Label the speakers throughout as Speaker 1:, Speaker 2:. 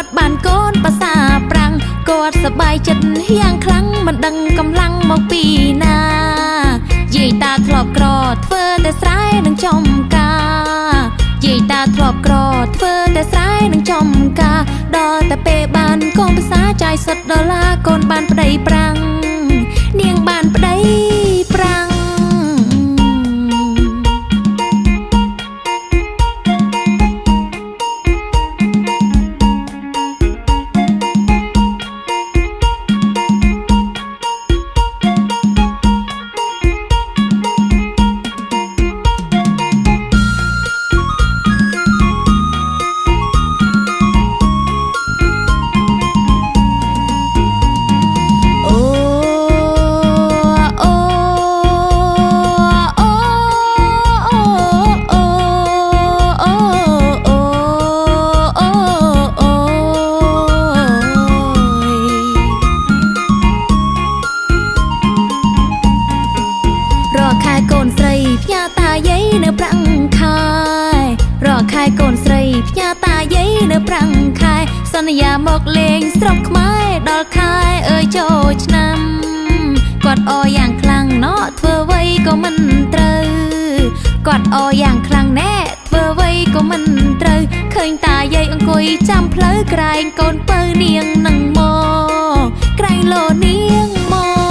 Speaker 1: គាត់បានកូនភាសាប្រាំងគាត់សบายចិត្តយ៉ាងខ្លាំងមិនដឹងកម្លាំងមកពីណាយាយតាធ្លាប់ក្រធ្វើតែស្រែនឹងចំការយាយតាធ្លាប់ក្រធ្វើតែស្រែនឹងចំការដល់តែពេលបានកូនភាសាចាយសុទ្ធដុល្លារកូនបានប្តីប្រាំងនាងបានប្តីប្រាំងកូនស្រីផ្ញើតាយាយនៅប្រាំងខែរកខែកូនស្រីផ្ញើតាយាយនៅប្រាំងខែសន្យាមកលេងស្រុកខ្មែរដល់ខែអើយចូលឆ្នាំគាត់អយ៉ាងខ្លាំងណោះធ្វើអ្វីក៏មិនត្រូវគាត់អយ៉ាងខ្លាំងណែធ្វើអ្វីក៏មិនត្រូវឃើញតាយាយអង្គុយចាំផ្លូវក្រែងកូនពៅនាងនឹងមកក្រែងលោនាងមក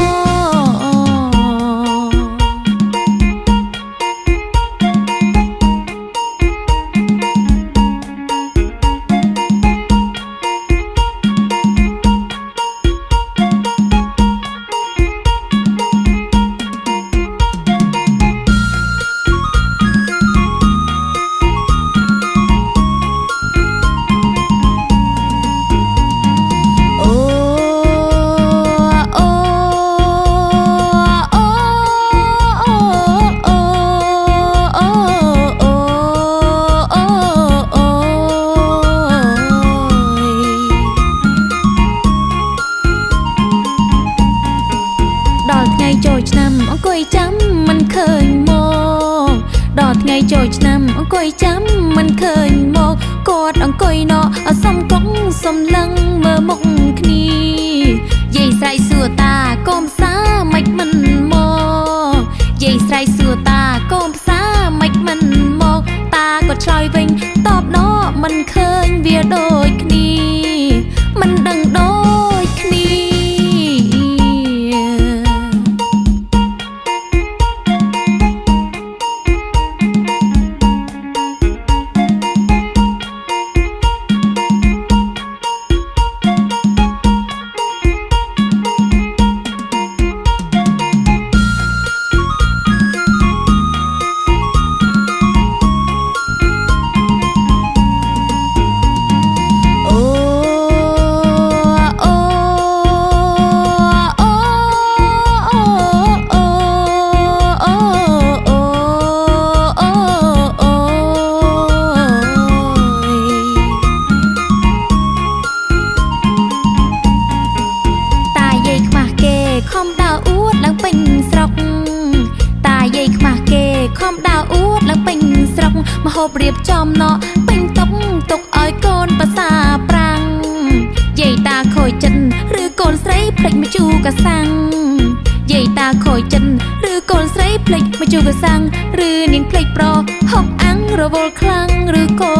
Speaker 1: ចូលឆ្នាំអង្គុយចាំមិនឃើញមកដល់ថ្ងៃចូលឆ្នាំអង្គុយចាំមិនឃើញមកគាត់អង្គុយណោសុំកុកសុំលឹងមើលមុខគ្នាយាយស្រ័យសួរតាកូនផ្សាមិនមកយាយស្រ័យសួរតាកូនផ្សាមិនមកតាគាត់ឆ្លើយវិញតបណោមិនឃើញវាដូចគ្នាមិនដឹងដូចគ្នាខំដើរអួតឡើងពេញស្រុកតាយាយខ្មាស់គេខំដើរអួតឡើងពេញស្រុកមហូបរៀបចំណោពេញទុកឲ្យកូនភាសាប្រាំងយាយតាខូចចិត្តឬកូនស្រីភ្លេចម្ជូរកាសាំងយាយតាខូចចិត្តឬកូនស្រីភ្លេចម្ជូរកាសាំងឬនាងភ្លេចប្រហុកអាំងរវល់ខ្លាំងឬកូ